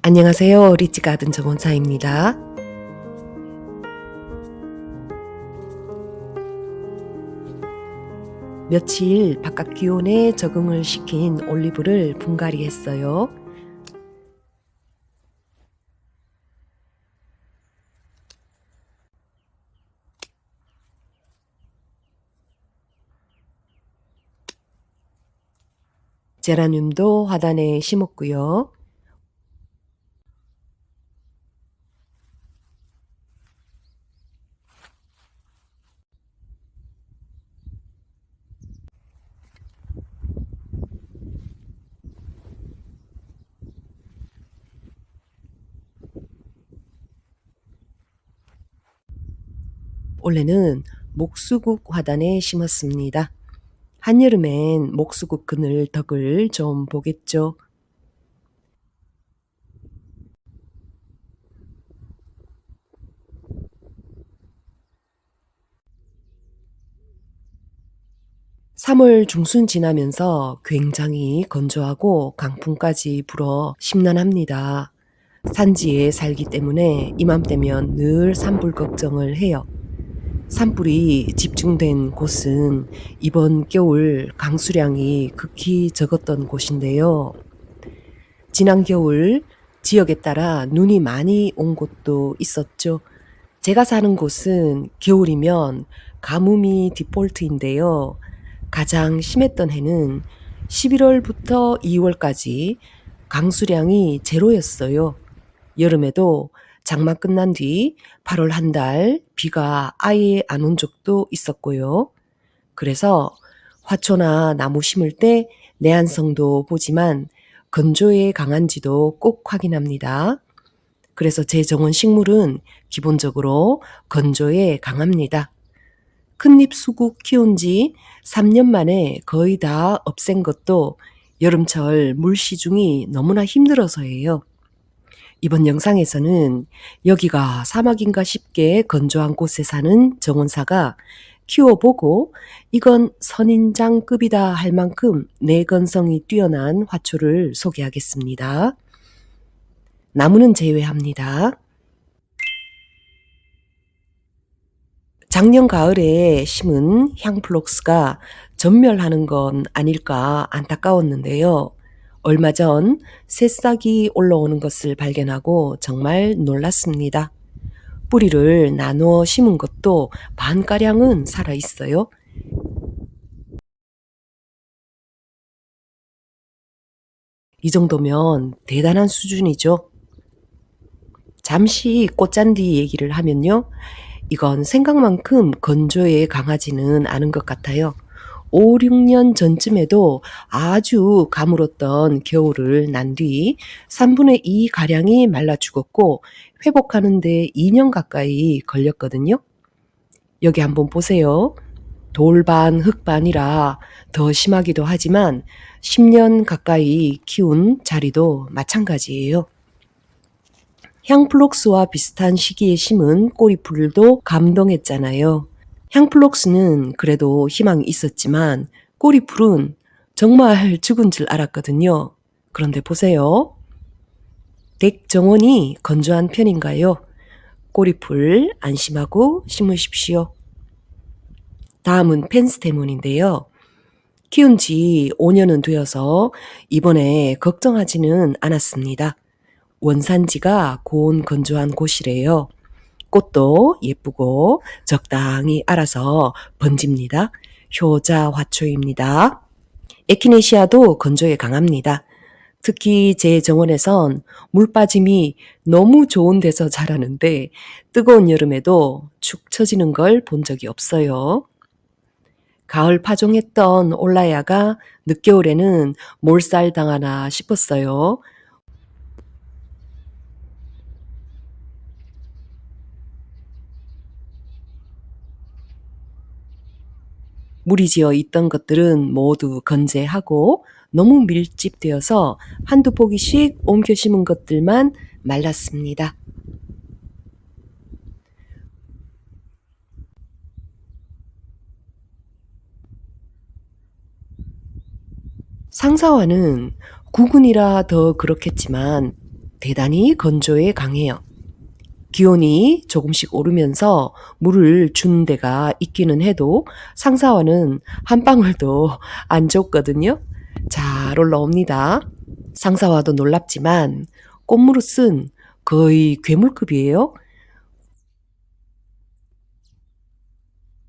안녕하세요. 리치가든 정원사입니다. 며칠 바깥 기온에 적응을 시킨 올리브를 분갈이 했어요. 제라늄도 화단에 심었고요. 원래는 목수국 화단에 심었습니다. 한여름엔 목수국 그늘 덕을 좀 보겠죠. 3월 중순 지나면서 굉장히 건조하고 강풍까지 불어 심란합니다. 산지에 살기 때문에 이맘때면 늘 산불 걱정을 해요. 산불이 집중된 곳은 이번 겨울 강수량이 극히 적었던 곳인데요. 지난 겨울 지역에 따라 눈이 많이 온 곳도 있었죠. 제가 사는 곳은 겨울이면 가뭄이 디폴트인데요. 가장 심했던 해는 11월부터 2월까지 강수량이 제로였어요. 여름에도 장마 끝난 뒤 8월 한 달 비가 아예 안 온 적도 있었고요. 그래서 화초나 나무 심을 때 내한성도 보지만 건조에 강한지도 꼭 확인합니다. 그래서 제 정원 식물은 기본적으로 건조에 강합니다. 큰잎 수국 키운 지 3년 만에 거의 다 없앤 것도 여름철 물 시중이 너무나 힘들어서예요. 이번 영상에서는 여기가 사막인가 싶게 건조한 곳에 사는 정원사가 키워보고 이건 선인장급이다 할 만큼 내건성이 뛰어난 화초를 소개하겠습니다. 나무는 제외합니다. 작년 가을에 심은 향플록스가 전멸하는 건 아닐까 안타까웠는데요. 얼마 전 새싹이 올라오는 것을 발견하고 정말 놀랐습니다. 뿌리를 나누어 심은 것도 반가량은 살아 있어요. 이 정도면 대단한 수준이죠. 잠시 꽃잔디 얘기를 하면요. 이건 생각만큼 건조에 강하지는 않은 것 같아요. 5, 6년 전쯤에도 아주 가물었던 겨울을 난 뒤 3분의 2 가량이 말라 죽었고 회복하는데 2년 가까이 걸렸거든요. 여기 한번 보세요. 돌반, 흙반이라 더 심하기도 하지만 10년 가까이 키운 자리도 마찬가지예요. 향플록스와 비슷한 시기에 심은 꼬리풀도 감동했잖아요. 향플록스는 그래도 희망이 있었지만 꼬리풀은 정말 죽은 줄 알았거든요. 그런데 보세요. 댁 정원이 건조한 편인가요? 꼬리풀 안심하고 심으십시오. 다음은 펜스테몬인데요. 키운 지 5년은 되어서 이번에 걱정하지는 않았습니다. 원산지가 고온 건조한 곳이래요. 꽃도 예쁘고 적당히 알아서 번집니다. 효자 화초입니다. 에키네시아도 건조에 강합니다. 특히 제 정원에선 물 빠짐이 너무 좋은 데서 자라는데 뜨거운 여름에도 축 처지는 걸 본 적이 없어요. 가을 파종했던 올라야가 늦겨울에는 몰살당하나 싶었어요. 무리지어 있던 것들은 모두 건재하고 너무 밀집되어서 한두 포기씩 옮겨 심은 것들만 말랐습니다. 상사화는 구근이라 더 그렇겠지만 대단히 건조에 강해요. 기온이 조금씩 오르면서 물을 주는 데가 있기는 해도 상사화는 한 방울도 안 줬거든요. 잘 올라옵니다. 상사화도 놀랍지만 꽃무릇은 거의 괴물급이에요.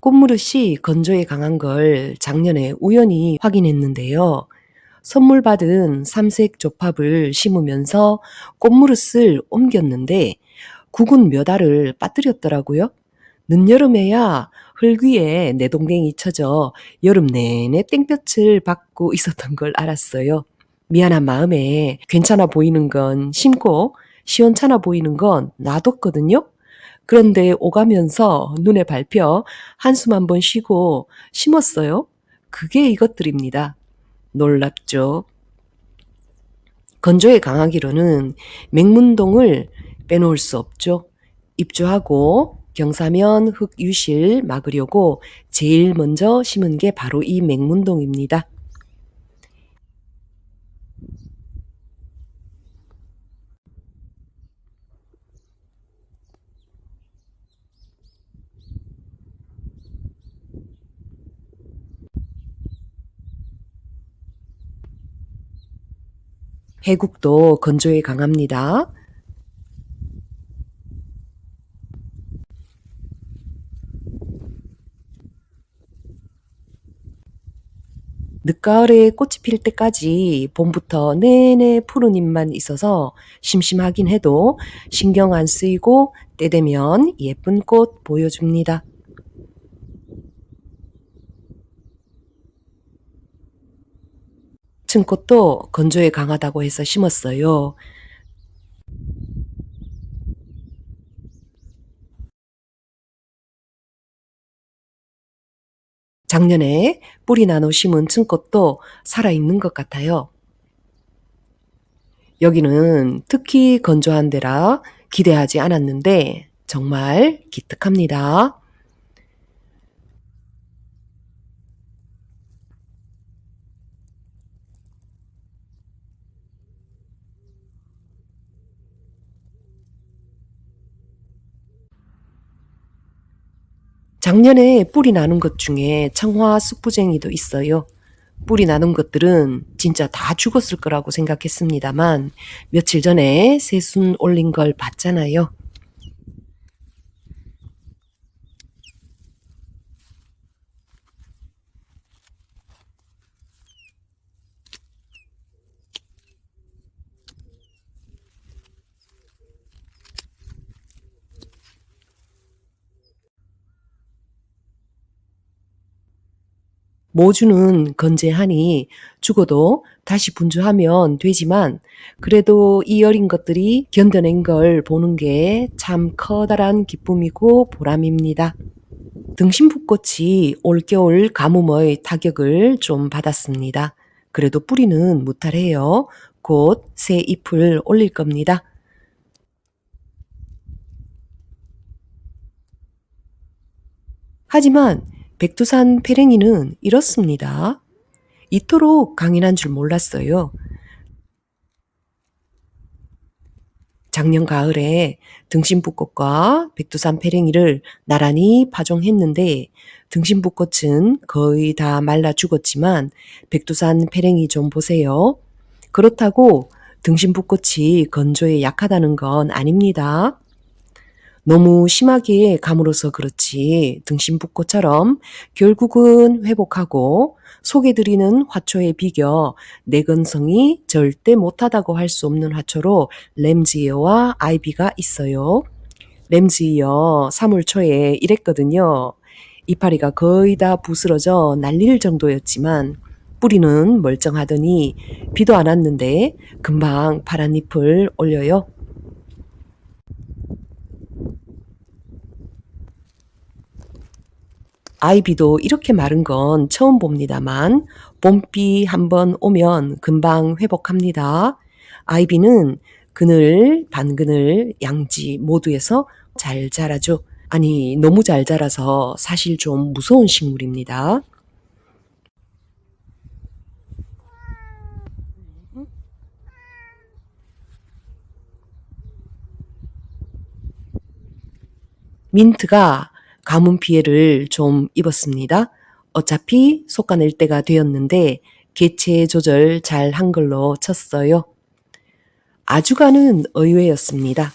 꽃무릇이 건조에 강한 걸 작년에 우연히 확인했는데요. 선물 받은 삼색 조팝을 심으면서 꽃무릇을 옮겼는데 국은 몇 알을 빠뜨렸더라고요. 늦여름에야 흙 위에 내동댕이 쳐져 여름 내내 땡볕을 받고 있었던 걸 알았어요. 미안한 마음에 괜찮아 보이는 건 심고 시원찮아 보이는 건 놔뒀거든요. 그런데 오가면서 눈에 밟혀 한숨 한번 쉬고 심었어요. 그게 이것들입니다. 놀랍죠? 건조에 강하기로는 맹문동을 빼놓을 수 없죠. 입주하고 경사면 흙 유실 막으려고 제일 먼저 심은 게 바로 이 맹문동입니다. 해국도 건조에 강합니다. 늦가을에 꽃이 필 때까지 봄부터 내내 푸른 잎만 있어서 심심하긴 해도 신경 안 쓰이고 때 되면 예쁜 꽃 보여줍니다. 층꽃도 건조에 강하다고 해서 심었어요. 작년에 뿌리 나눠 심은 층꽃도 살아있는 것 같아요. 여기는 특히 건조한 데라 기대하지 않았는데 정말 기특합니다. 작년에 뿌리 나는 것 중에 청화 쑥부쟁이도 있어요. 뿌리 나는 것들은 진짜 다 죽었을 거라고 생각했습니다만 며칠 전에 새순 올린 걸 봤잖아요. 모주는 건재하니 죽어도 다시 분주하면 되지만 그래도 이 어린 것들이 견뎌낸 걸 보는 게 참 커다란 기쁨이고 보람입니다. 등심붓꽃이 올겨울 가뭄의 타격을 좀 받았습니다. 그래도 뿌리는 무탈해요. 곧 새 잎을 올릴 겁니다. 하지만 백두산 페랭이는 이렇습니다. 이토록 강인한 줄 몰랐어요. 작년 가을에 등심붓꽃과 백두산 페랭이를 나란히 파종했는데 등심붓꽃은 거의 다 말라 죽었지만 백두산 페랭이 좀 보세요. 그렇다고 등심붓꽃이 건조에 약하다는 건 아닙니다. 너무 심하게 감으로써 그렇지 등심붓꽃처럼 결국은 회복하고 소개드리는 화초에 비교 내건성이 절대 못하다고 할 수 없는 화초로 램지이어와 아이비가 있어요. 램지이어 3월 초에 이랬거든요. 이파리가 거의 다 부스러져 날릴 정도였지만 뿌리는 멀쩡하더니 비도 안 왔는데 금방 파란 잎을 올려요. 아이비도 이렇게 마른 건 처음 봅니다만 봄비 한번 오면 금방 회복합니다. 아이비는 그늘, 반그늘, 양지 모두에서 잘 자라죠. 아니, 너무 잘 자라서 사실 좀 무서운 식물입니다. 민트가 가뭄 피해를 좀 입었습니다. 어차피 솎아낼 때가 되었는데 개체 조절 잘 한 걸로 쳤어요. 아주가는 의외였습니다.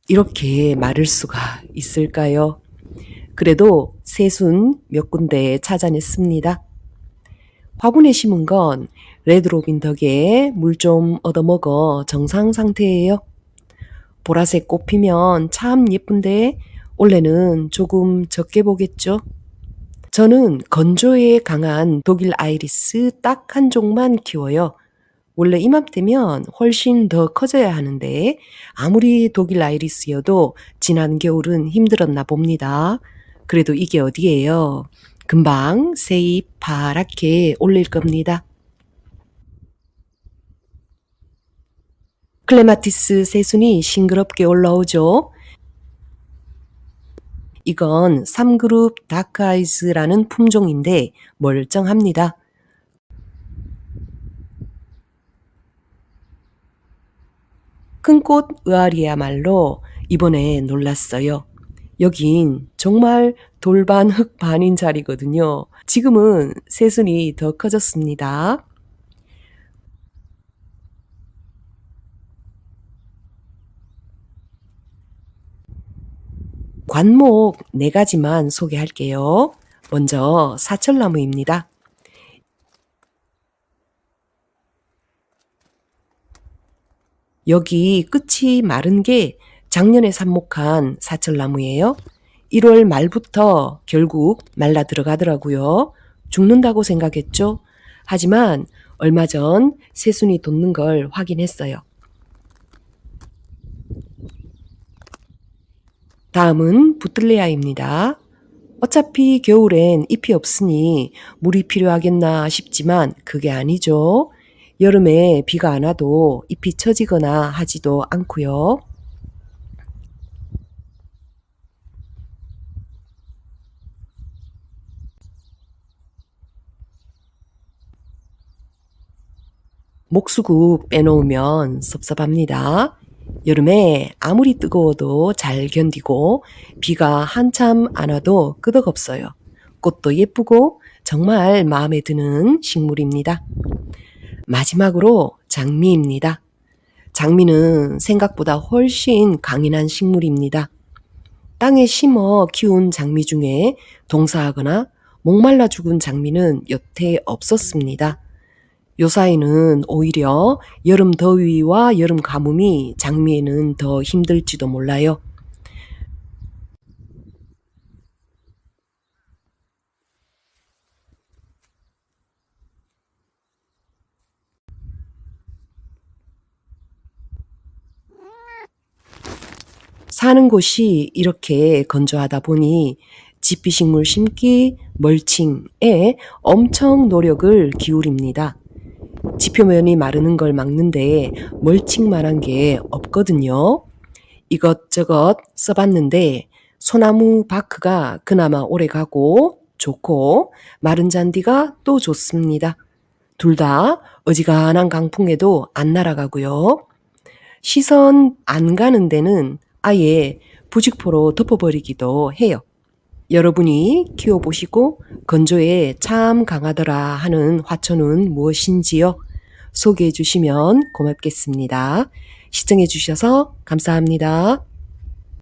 이렇게 마를 수가 있을까요? 그래도 새순 몇 군데 찾아냈습니다. 화분에 심은 건 레드로빈 덕에 물 좀 얻어먹어 정상 상태예요. 보라색 꽃 피면 참 예쁜데 올해는 조금 적게 보겠죠? 저는 건조에 강한 독일 아이리스 딱 한 종만 키워요. 원래 이맘때면 훨씬 더 커져야 하는데 아무리 독일 아이리스여도 지난 겨울은 힘들었나 봅니다. 그래도 이게 어디예요? 금방 새잎 파랗게 올릴 겁니다. 클레마티스 새순이 싱그럽게 올라오죠. 이건 3그룹 다크아이즈라는 품종인데 멀쩡합니다. 큰 꽃 의아리야말로 이번에 놀랐어요. 여긴 정말 돌반 흙 반인 자리거든요. 지금은 새순이 더 커졌습니다. 관목 4가지만 소개할게요. 먼저 사철나무입니다. 여기 끝이 마른 게 작년에 삽목한 사철나무예요. 1월 말부터 결국 말라 들어가더라고요. 죽는다고 생각했죠. 하지만 얼마 전 새순이 돋는 걸 확인했어요. 다음은 부틀레아입니다. 어차피 겨울엔 잎이 없으니 물이 필요하겠나 싶지만 그게 아니죠. 여름에 비가 안 와도 잎이 처지거나 하지도 않고요. 목수국 빼놓으면 섭섭합니다. 여름에 아무리 뜨거워도 잘 견디고 비가 한참 안 와도 끄덕없어요. 꽃도 예쁘고 정말 마음에 드는 식물입니다. 마지막으로 장미입니다. 장미는 생각보다 훨씬 강인한 식물입니다. 땅에 심어 키운 장미 중에 동사하거나 목말라 죽은 장미는 여태 없었습니다. 요사이는 오히려 여름 더위와 여름 가뭄이 장미에는 더 힘들지도 몰라요. 사는 곳이 이렇게 건조하다 보니 지피식물 심기, 멀칭에 엄청 노력을 기울입니다. 지표면이 마르는 걸 막는데 멀칭만한 게 없거든요. 이것저것 써봤는데 소나무 바크가 그나마 오래 가고 좋고 마른 잔디가 또 좋습니다. 둘 다 어지간한 강풍에도 안 날아가고요. 시선 안 가는 데는 아예 부직포로 덮어버리기도 해요. 여러분이 키워보시고 건조에 참 강하더라 하는 화초는 무엇인지요? 소개해 주시면 고맙겠습니다. 시청해 주셔서 감사합니다.